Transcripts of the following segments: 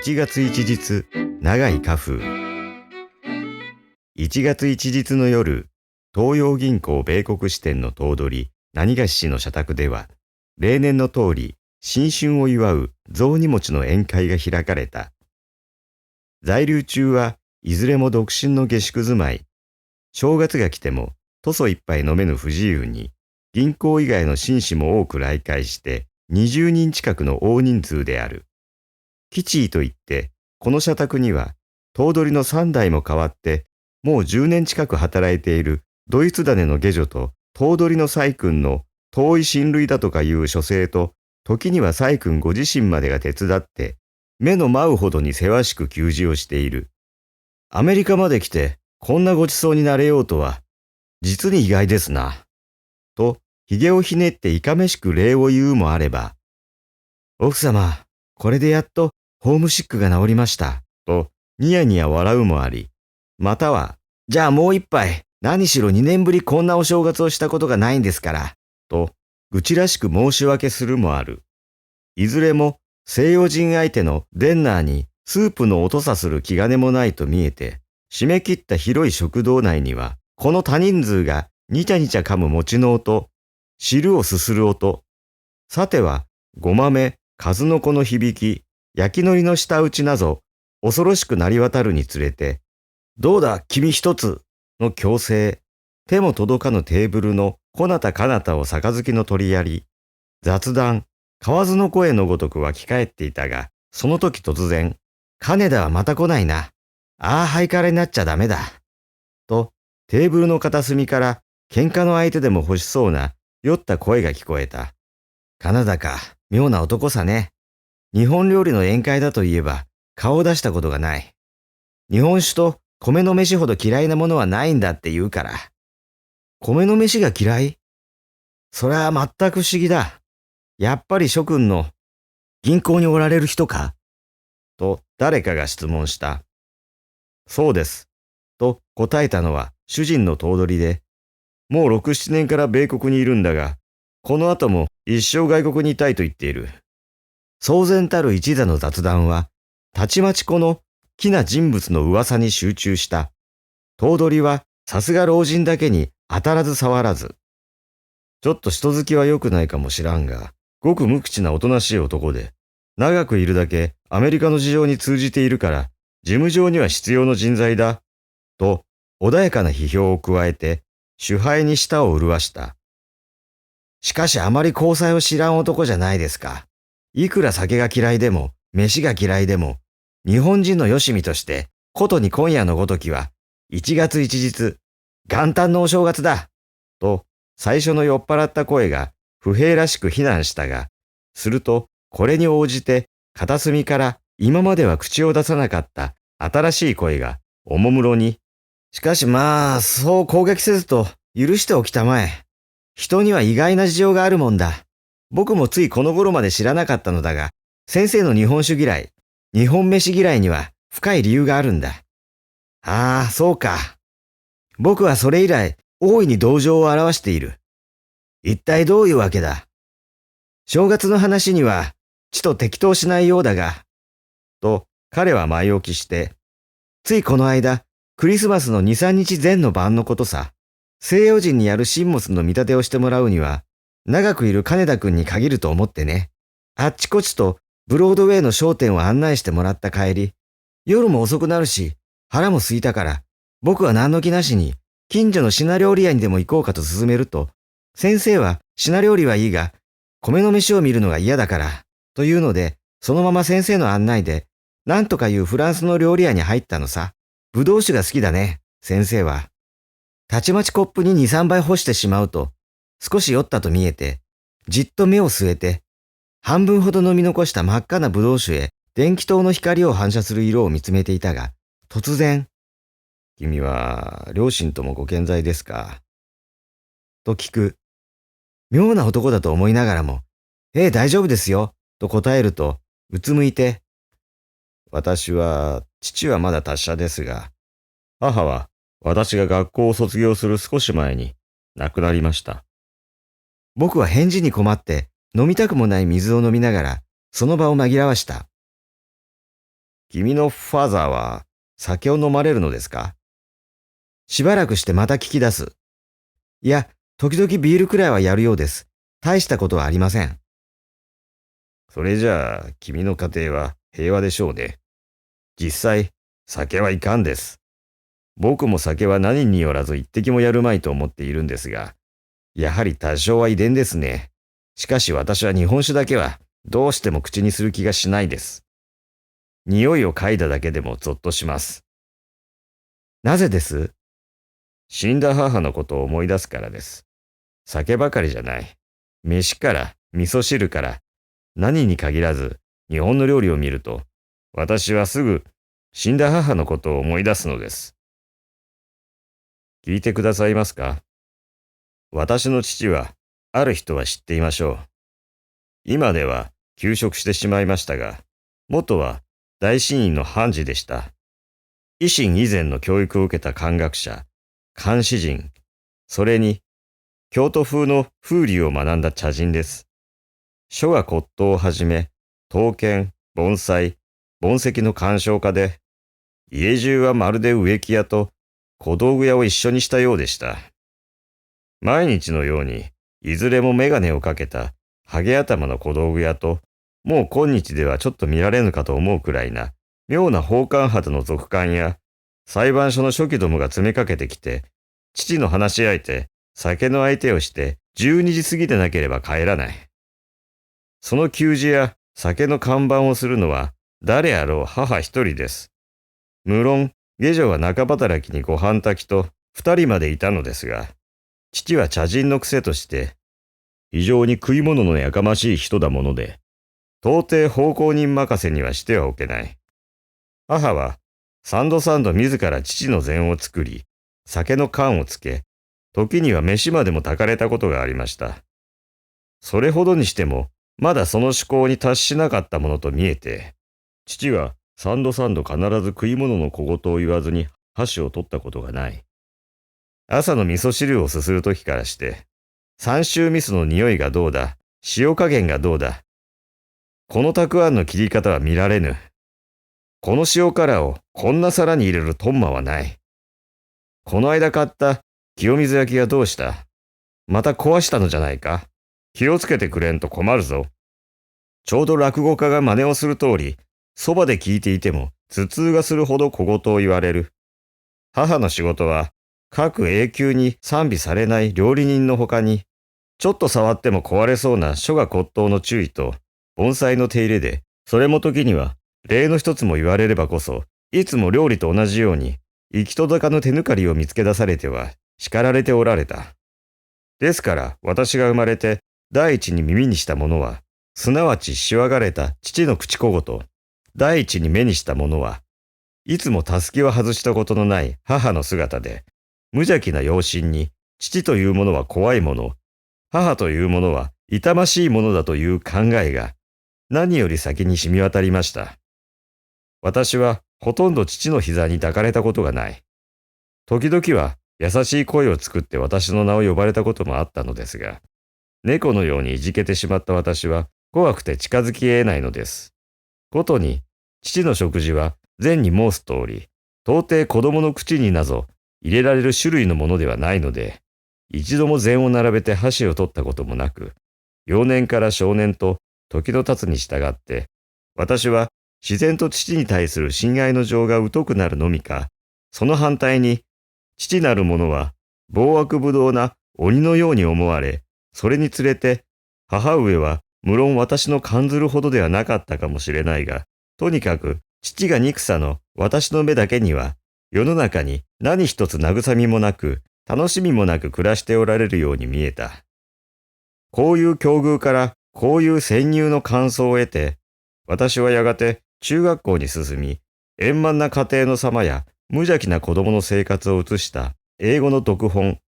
1月一日、長い花風。1月一日の夜、東洋銀行米国支店の頭取、何がし氏の社宅では、例年の通り、新春を祝う雑煮餅の宴会が開かれた。在留中はいずれも独身の下宿住まい。正月が来ても、とそ一杯飲めぬ不自由に、銀行以外の紳士も多く来会して、20人近くの大人数である。吉井といって、この社宅には、頭取の3代も変わって、もう10年近く働いているドイツ種の下女と、頭取の細君の遠い親類だとかいう諸生と、時には細君ご自身までが手伝って、目の舞うほどにせわしく給仕をしている。アメリカまで来て、こんなごちそうになれようとは、実に意外ですな。と、髭をひねっていかめしく礼を言うもあれば、奥様、これでやっとホームシックが治りました。と、ニヤニヤ笑うもあり、または、じゃあもう一杯、何しろ2年ぶりこんなお正月をしたことがないんですから、と、愚痴らしく申し訳するもある。いずれも、西洋人相手のデンナーにスープの音さする気兼ねもないと見えて、締め切った広い食堂内には、この多人数がにちゃにちゃ噛む餅の音、汁をすする音、さては、ごまめ、数の子の響き、焼き海苔の舌打ちなど、恐ろしくなり渡るにつれて、どうだ、君一つの強制、手も届かぬテーブルのこなたかなたを杯の取りやり、雑談、蛙の声のごとく湧き返っていたが、その時突然、金田はまた来ないな。ああ、ハイカラになっちゃダメだ。と、テーブルの片隅から、喧嘩の相手でも欲しそうな、酔った声が聞こえた。金田か、妙な男さね。日本料理の宴会だと言えば、顔を出したことがない。日本酒と米の飯ほど嫌いなものはないんだって言うから。米の飯が嫌い？それは全く不思議だ。やっぱり諸君の銀行におられる人か？と誰かが質問した。そうです。と答えたのは主人の頭取で、もう6、7年から米国にいるんだが、この後も一生外国にいたいと言っている。騒然たる一座の雑談は、たちまちこの奇な人物の噂に集中した。頭取はさすが老人だけに当たらず触らず。ちょっと人好きは良くないかもしらんが、ごく無口なおとなしい男で、長くいるだけアメリカの事情に通じているから、事務上には必要の人材だ。と、穏やかな批評を加えて、主杯に舌を潤した。しかしあまり交際を知らん男じゃないですか。いくら酒が嫌いでも、飯が嫌いでも、日本人のよしみとして、ことに今夜のごときは、1月一日、元旦のお正月だと、最初の酔っ払った声が不平らしく非難したが、すると、これに応じて、片隅から今までは口を出さなかった新しい声が、おもむろに、しかしまあ、そう攻撃せずと許しておきたまえ。人には意外な事情があるもんだ。僕もついこの頃まで知らなかったのだが、先生の日本酒嫌い、日本飯嫌いには深い理由があるんだ。ああ、そうか。僕はそれ以来、大いに同情を表している。一体どういうわけだ。正月の話には、ちと適当しないようだが、と彼は前置きして、ついこの間、クリスマスの2、3日前の晩のことさ、西洋人にやる神物の見立てをしてもらうには、長くいる金田君に限ると思ってね。あっちこっちとブロードウェイの商店を案内してもらった帰り、夜も遅くなるし、腹も空いたから、僕は何の気なしに、近所の品料理屋にでも行こうかと勧めると、先生は品料理はいいが、米の飯を見るのが嫌だから、というので、そのまま先生の案内で、なんとかいうフランスの料理屋に入ったのさ。ぶどう酒が好きだね、先生は。たちまちコップに2、3杯干してしまうと、少し酔ったと見えて、じっと目を据えて、半分ほど飲み残した真っ赤なぶどう酒へ電気灯の光を反射する色を見つめていたが、突然、君は両親ともご健在ですか？と聞く。妙な男だと思いながらも、大丈夫ですよ、と答えると、うつむいて、父はまだ達者ですが、母は私が学校を卒業する少し前に亡くなりました。僕は返事に困って飲みたくもない水を飲みながらその場を紛らわした。君のファザーは酒を飲まれるのですか？しばらくしてまた聞き出す。いや、時々ビールくらいはやるようです。大したことはありません。それじゃあ、君の家庭は平和でしょうね。実際、酒はいかんです。僕も酒は何によらず一滴もやるまいと思っているんですが、やはり多少は遺伝ですね。しかし私は日本酒だけはどうしても口にする気がしないです。匂いを嗅いだだけでもゾッとします。なぜです？死んだ母のことを思い出すからです。酒ばかりじゃない。飯から、味噌汁から、何に限らず、日本の料理を見ると、私はすぐ死んだ母のことを思い出すのです。聞いてくださいますか？私の父は、ある人は知っていましょう。今では休職してしまいましたが、元は大神院の判事でした。維新以前の教育を受けた漢学者、漢詩人、それに京都風の風流を学んだ茶人です。書画骨董をはじめ、刀剣、盆栽、盆石の鑑賞家で、家中はまるで植木屋と小道具屋を一緒にしたようでした。毎日のように、いずれも眼鏡をかけたハゲ頭の小道具屋と、もう今日ではちょっと見られぬかと思うくらいな、妙な宝冠旗の続官や、裁判所の書記どもが詰めかけてきて、父の話し相手、酒の相手をして、12時過ぎでなければ帰らない。その給仕や酒の看板をするのは、誰あろう母一人です。無論、下女は中働きにご飯炊きと二人までいたのですが、父は茶人の癖として、非常に食い物のやかましい人だもので、到底奉公人任せにはしてはおけない。母は、三度三度自ら父の膳を作り、酒の缶をつけ、時には飯までも炊かれたことがありました。それほどにしても、まだその趣向に達しなかったものと見えて、父は三度三度必ず食い物の小言を言わずに箸を取ったことがない。朝の味噌汁をすするときからして、三州味噌の匂いがどうだ、塩加減がどうだ、このたくあんの切り方は見られぬ。この塩辛をこんな皿に入れるトンマはない。この間買った清水焼きはどうした？また壊したのじゃないか？気をつけてくれんと困るぞ。ちょうど落語家が真似をする通り、そばで聞いていても頭痛がするほど小言を言われる。母の仕事は、各永久に賛美されない料理人の他に、ちょっと触っても壊れそうな書画骨董の注意と、盆栽の手入れで、それも時には、例の一つも言われればこそ、いつも料理と同じように、行き届かぬ手抜かりを見つけ出されては、叱られておられた。ですから、私が生まれて、第一に耳にしたものは、すなわちしわがれた父の口小言、第一に目にしたものは、いつもたすきを外したことのない母の姿で、無邪気な養親に、父というものは怖いもの、母というものは痛ましいものだという考えが、何より先に染み渡りました。私はほとんど父の膝に抱かれたことがない。時々は優しい声を作って私の名を呼ばれたこともあったのですが、猫のようにいじけてしまった私は怖くて近づき得ないのです。ことに、父の食事は前に申す通り、到底子供の口になぞ入れられる種類のものではないので、一度も膳を並べて箸を取ったこともなく、幼年から少年と時の経つに従って、私は自然と父に対する親愛の情が疎くなるのみか、その反対に、父なる者は暴悪不道な鬼のように思われ、それにつれて、母上は無論私の感ずるほどではなかったかもしれないが、とにかく父が憎さの私の目だけには、世の中に何一つ慰みもなく、楽しみもなく暮らしておられるように見えた。こういう境遇からこういう潜入の感想を得て、私はやがて中学校に進み、円満な家庭の様や無邪気な子供の生活を映した英語の読本、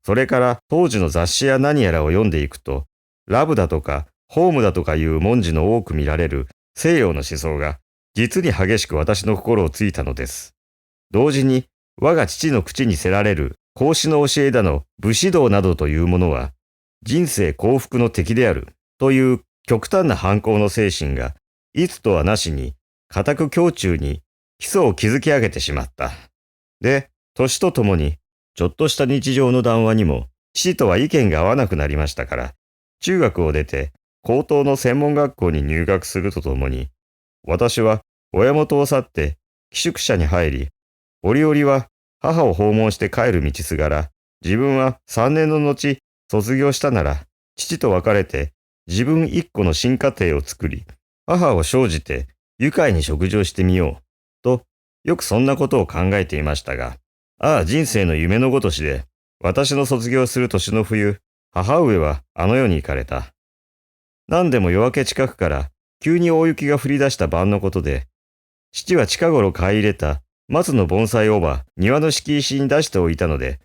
それから当時の雑誌や何やらを読んでいくと、ラブだとかホームだとかいう文字の多く見られる西洋の思想が実に激しく私の心をついたのです。同時に我が父の口にせられる孔子の教えだの武士道などというものは人生幸福の敵であるという極端な反抗の精神がいつとはなしに固く胸中に基礎を築き上げてしまった。で、年とともに、ちょっとした日常の談話にも、父とは意見が合わなくなりましたから、中学を出て、高等の専門学校に入学するとともに、私は親元を去って寄宿舎に入り、折々は母を訪問して帰る道すがら、自分は3年の後、卒業したなら、父と別れて、自分一個の新家庭を作り、母を生じて愉快に食事をしてみよう、と、よくそんなことを考えていましたが、ああ人生の夢のごとしで、私の卒業する年の冬、母上はあの世に行かれた。何でも夜明け近くから急に大雪が降り出した晩のことで、父は近頃買い入れた松の盆栽を庭の敷石に出しておいたので、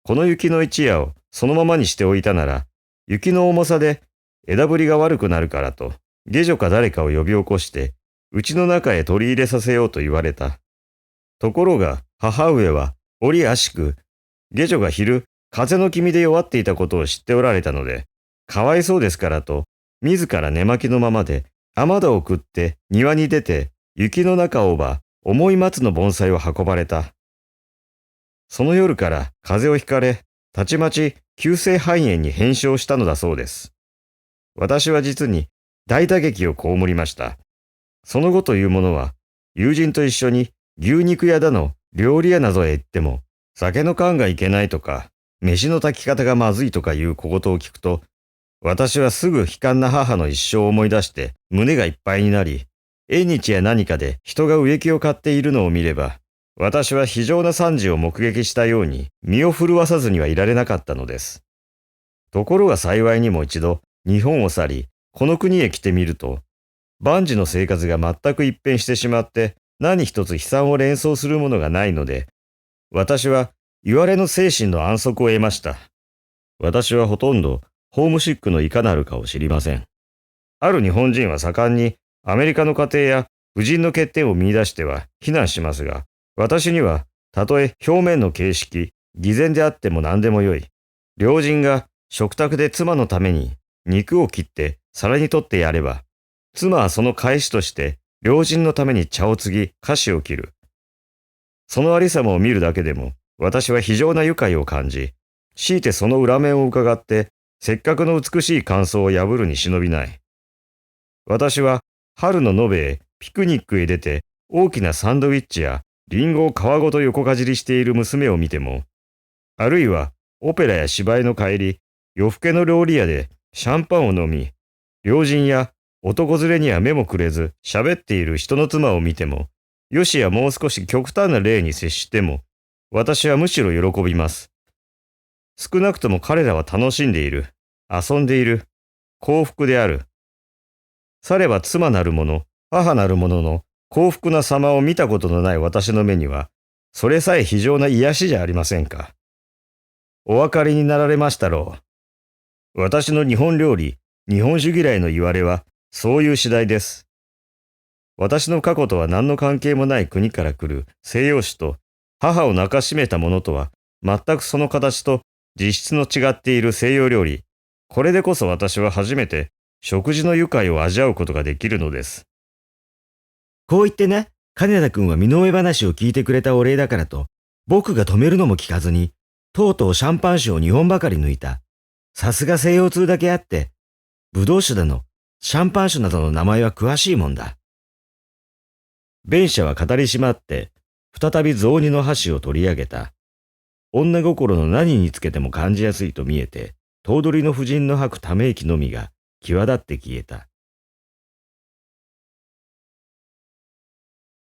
この雪の一夜をそのままにしておいたなら、雪の重さで枝ぶりが悪くなるからと、下女か誰かを呼び起こして、家の中へ取り入れさせようと言われた。ところが母上は折あしく、下女が昼、風の気味で弱っていたことを知っておられたので、かわいそうですからと、自ら寝巻きのままで、雨戸を食って庭に出て、雪の中を重い松の盆栽を運ばれた。その夜から風邪をひかれ、たちまち急性肺炎に変症したのだそうです。私は実に大打撃を被りました。その後というものは、友人と一緒に牛肉屋だの料理屋などへ行っても、酒の燗がいけないとか、飯の炊き方がまずいとかいう小言を聞くと、私はすぐ悲惨な母の一生を思い出して胸がいっぱいになり、縁日や何かで人が植木を買っているのを見れば、私は非常な惨事を目撃したように身を震わさずにはいられなかったのです。ところが幸いにも一度日本を去り、この国へ来てみると、万事の生活が全く一変してしまって何一つ悲惨を連想するものがないので、私は言われの精神の安息を得ました。私はほとんどホームシックのいかなるかを知りません。ある日本人は盛んにアメリカの家庭や婦人の欠点を見出しては非難しますが、私にはたとえ表面の形式、偽善であっても何でもよい。両人が食卓で妻のために肉を切って皿に取ってやれば、妻はその返しとして両人のために茶を継ぎ菓子を切る。そのありさまを見るだけでも私は非常な愉快を感じ、強いてその裏面を伺ってせっかくの美しい感想を破るに忍びない。私は春の延べへピクニックへ出て大きなサンドウィッチやリンゴを皮ごと横かじりしている娘を見ても、あるいはオペラや芝居の帰り、夜更けの料理屋でシャンパンを飲み、両人や男連れには目もくれず喋っている人の妻を見ても、よしやもう少し極端な例に接しても、私はむしろ喜びます。少なくとも彼らは楽しんでいる、遊んでいる、幸福である。されば妻なる者、母なる者の幸福な様を見たことのない私の目には、それさえ非常な癒しじゃありませんか。お分かりになられましたろう。私の日本料理、日本酒嫌いの言われは、そういう次第です。私の過去とは何の関係もない国から来る西洋酒と、母を泣かしめたものとは、全くその形と実質の違っている西洋料理。これでこそ私は初めて食事の愉快を味わうことができるのです。こう言ってね、金田君は身の上話を聞いてくれたお礼だからと、僕が止めるのも聞かずに、とうとうシャンパン酒を2本ばかり抜いた。さすが西洋通だけあって、ブドウ酒だの、シャンパン酒などの名前は詳しいもんだ。弁者は語りしまって、再び雑煮の箸を取り上げた。女心の何につけても感じやすいと見えて、頭取の婦人の吐くため息のみが際立って消えた。